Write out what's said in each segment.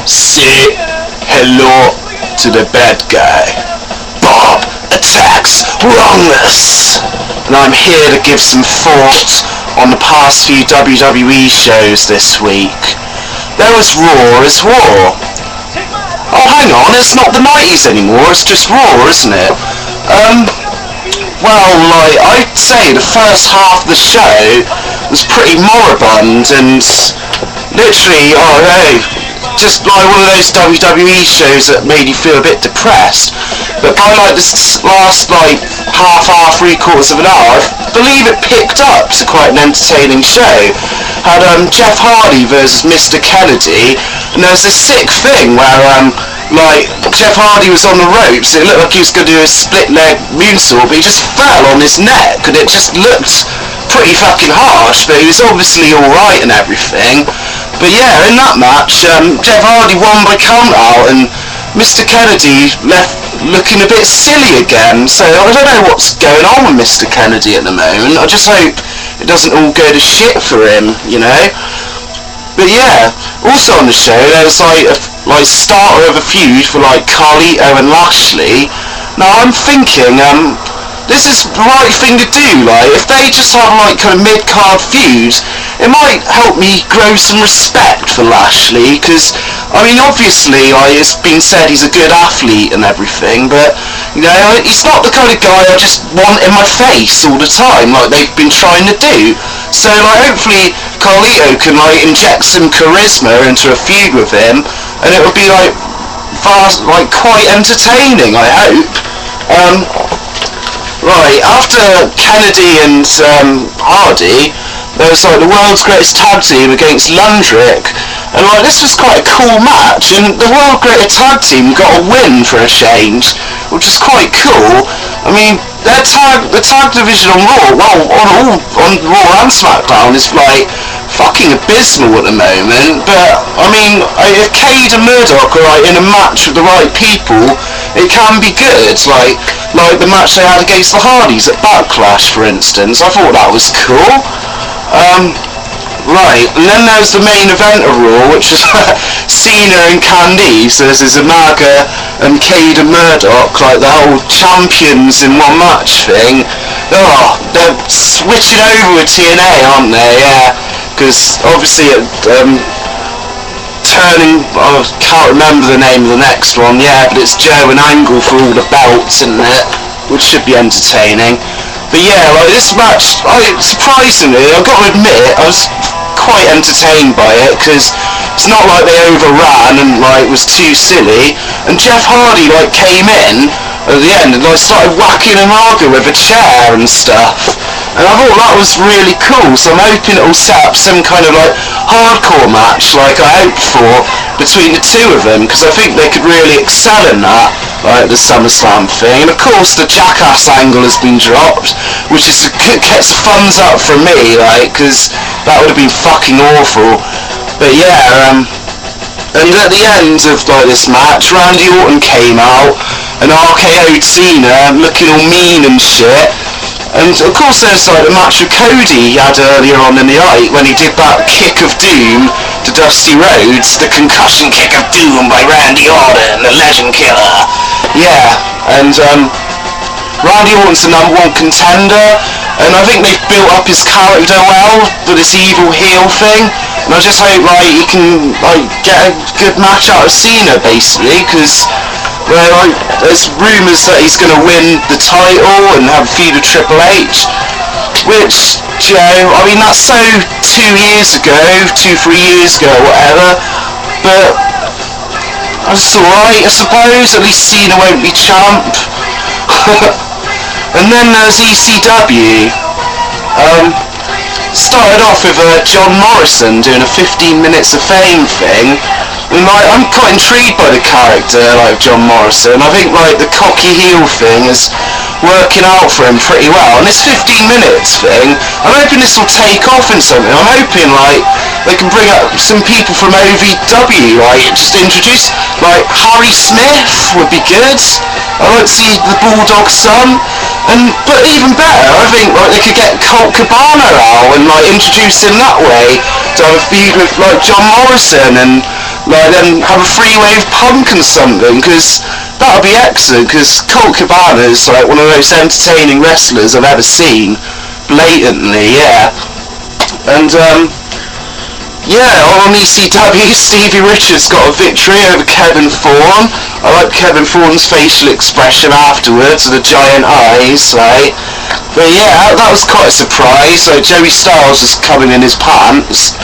Say hello to the bad guy. Bob attacks wrongness. And I'm here to give some thoughts on the past few WWE shows this week. There was Raw is War. Oh, hang on, it's not the 90s anymore, it's just Raw, isn't it? Well, like, I'd say the first half of the show was pretty moribund and literally, just like one of those WWE shows that made you feel a bit depressed. But by like this last like half hour, 3/4 of an hour, I believe it picked up to quite an entertaining show. Had Jeff Hardy versus Mr. Kennedy, and there was this sick thing where like Jeff Hardy was on the ropes. It looked like he was going to do a split leg moonsault, but he just fell on his neck, and it just looked pretty fucking harsh. But he was obviously all right and everything. But yeah, in that match, Jeff Hardy won by count out, and Mr. Kennedy left looking a bit silly again. So I don't know what's going on with Mr. Kennedy at the moment. I just hope it doesn't all go to shit for him, you know. But yeah, also on the show there was like starter of a feud for like Carlito and Lashley. Now I'm thinking, this is the right thing to do. Like, if they just have like kind of mid-card feuds, it might help me grow some respect for Lashley, because I mean obviously like it's been said he's a good athlete and everything, but you know, he's not the kind of guy I just want in my face all the time like they've been trying to do. So like hopefully Carlito can like inject some charisma into a feud with him, and it would be like quite entertaining, I hope. Right, after Kennedy and Hardy, there was like the world's greatest tag team against Lundrick, and like this was quite a cool match, and the world greatest tag team got a win for a change, which is quite cool. I mean, the tag division on Raw, well, on Raw and SmackDown is like fucking abysmal at the moment. But I mean, if Cade and Murdoch are like in a match with the right people, it can be good. Like the match they had against the Hardys at Backlash, for instance. I thought that was cool. Right, and then there's the main event of Raw, which is Cena and Candice versus Umaga and Cade and Murdoch, like the whole champions in one match thing. Oh, they're switching over with TNA, aren't they? Yeah, because obviously I can't remember the name of the next one, yeah, but it's Joe and Angle for all the belts, isn't it? Which should be entertaining. But yeah, like this match, surprisingly, I've got to admit, I was quite entertained by it, because it's not like they overran and like was too silly. And Jeff Hardy like came in at the end and like started whacking Umaga with a chair and stuff. And I thought that was really cool, so I'm hoping it'll set up some kind of like hardcore match like I hoped for between the two of them, because I think they could really excel in that, like the SummerSlam thing. And of course the Jackass angle has been dropped, which gets a thumbs up from me, like, because that would have been fucking awful. But yeah, and at the end of like this match, Randy Orton came out and RKO'd Cena, looking all mean and shit. And of course there's like the match with Cody he had earlier on in the night when he did that kick of doom to Dusty Rhodes, the concussion kick of doom by Randy Orton, the legend killer. Yeah, and Randy Orton's the #1 contender, and I think they've built up his character well for this evil heel thing. And I just hope like he can like get a good match out of Cena basically, because there's rumours that he's going to win the title and have a feud with Triple H, which, you know, I mean that's so 2 years ago, 2-3 years ago, whatever, but that's alright I suppose, at least Cena won't be champ. And then there's ECW. Started off with John Morrison doing a 15 minutes of fame thing. And like, I'm quite intrigued by the character like John Morrison. I think like the cocky heel thing is working out for him pretty well. And this 15 minutes thing, I'm hoping this will take off in something. I'm hoping like they can bring up some people from OVW, like just introduce like Harry Smith would be good. I'd like to see the Bulldog son. But even better, I think like they could get Colt Cabana out and like introduce him that way to have a feud with like John Morrison, and like then have a three-way with Punk and something, because that would be excellent, because Colt Cabana's like one of the most entertaining wrestlers I've ever seen, blatantly, yeah. And yeah, on ECW, Stevie Richards got a victory over Kevin Thorne. I like Kevin Thorne's facial expression afterwards, with the giant eyes, right? But yeah, that was quite a surprise. Like, Joey Styles was coming in his pants.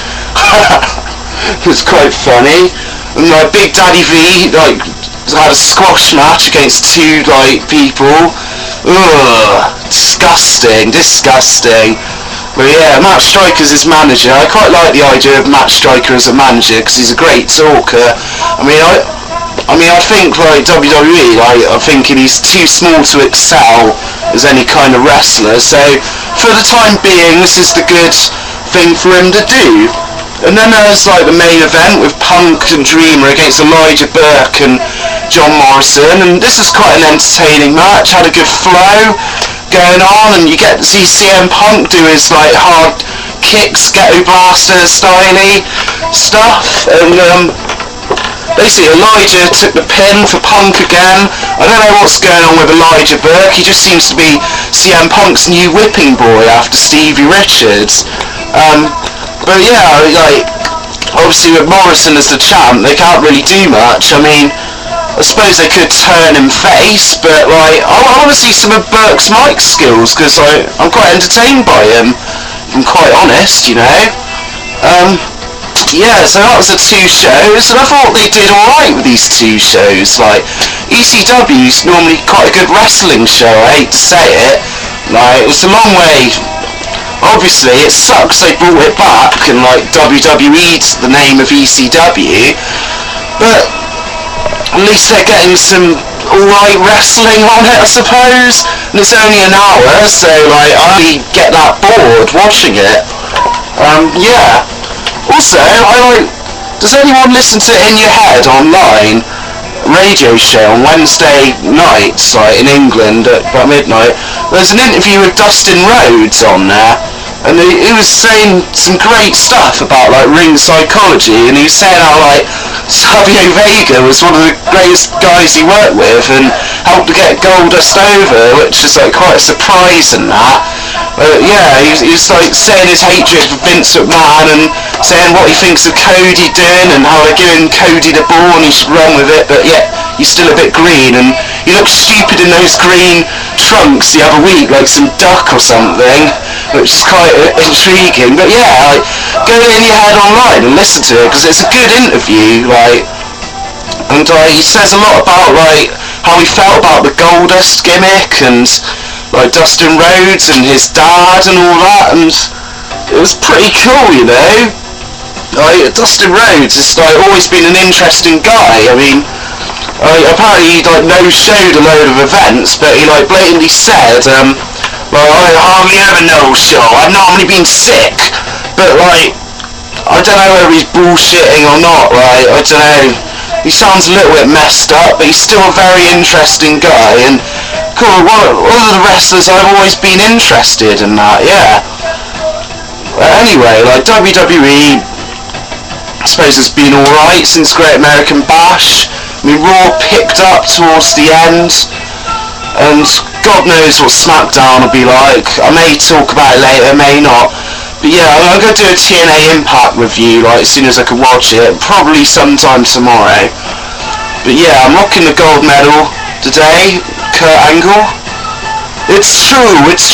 It was quite funny. And like Big Daddy V, like, had a squash match against two like people. Ugh, disgusting. But yeah, Matt Striker's his manager. I quite like the idea of Matt Striker as a manager because he's a great talker. I mean, I think like WWE, like I'm thinking he's too small to excel as any kind of wrestler. So for the time being, this is the good thing for him to do. And then there's like the main event with Punk and Dreamer against Elijah Burke and John Morrison, and this is quite an entertaining match. Had a good flow going on, and you get to see CM Punk do his like hard kicks, ghetto blaster styly stuff, and basically Elijah took the pin for Punk again. I don't know what's going on with Elijah Burke. He just seems to be CM Punk's new whipping boy after Stevie Richards. But yeah, like obviously with Morrison as the champ, they can't really do much. I mean, I suppose they could turn him face, but like I want to see some of Burke's mic skills, because I'm quite entertained by him, if I'm quite honest, you know. Yeah, so that was the two shows, and I thought they did alright with these two shows. Like, ECW's normally quite a good wrestling show, I hate to say it. Like, it was a long way. Obviously, it sucks they brought it back and like WWE'd the name of ECW, but at least they're getting some alright wrestling on it, I suppose. And it's only an hour, so like I really get that bored watching it. Yeah. Also, does anyone listen to In Your Head online? Radio show on Wednesday nights, like in England at about midnight. There's an interview with Dustin Rhodes on there, and he was saying some great stuff about like ring psychology, and he was saying how like Savio Vega was one of the greatest guys he worked with and helped to get Goldust over, which is like quite a surprise in that. Yeah, he's like saying his hatred for Vince McMahon and saying what he thinks of Cody doing and how they're giving Cody the ball and he should run with it, but yet he's still a bit green, and he looks stupid in those green trunks the other week, like some duck or something, which is quite intriguing. But yeah, like, go In Your Head online and listen to it, because it's a good interview, like, and he says a lot about like how he felt about the Goldust gimmick and like Dustin Rhodes and his dad and all that, and it was pretty cool, you know. Like, Dustin Rhodes has like always been an interesting guy. I mean, apparently he like no-showed a load of events, but he like blatantly said, well, I hardly ever no-show. I've normally been sick, but like, I don't know whether he's bullshitting or not. Like, I don't know. He sounds a little bit messed up, but he's still a very interesting guy, and cool, one of the wrestlers I've always been interested in that, yeah. Anyway, like WWE, I suppose it's been alright since Great American Bash. I mean, Raw picked up towards the end, and God knows what SmackDown will be like. I may talk about it later, may not. But yeah, I'm going to do a TNA Impact review, like, as soon as I can watch it, probably sometime tomorrow. But yeah, I'm rocking the gold medal today, Kurt Angle. It's true, it's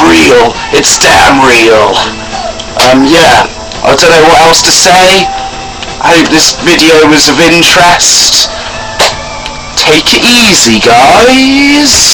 real, it's damn real. Yeah, I don't know what else to say. I hope this video was of interest. Take it easy, guys.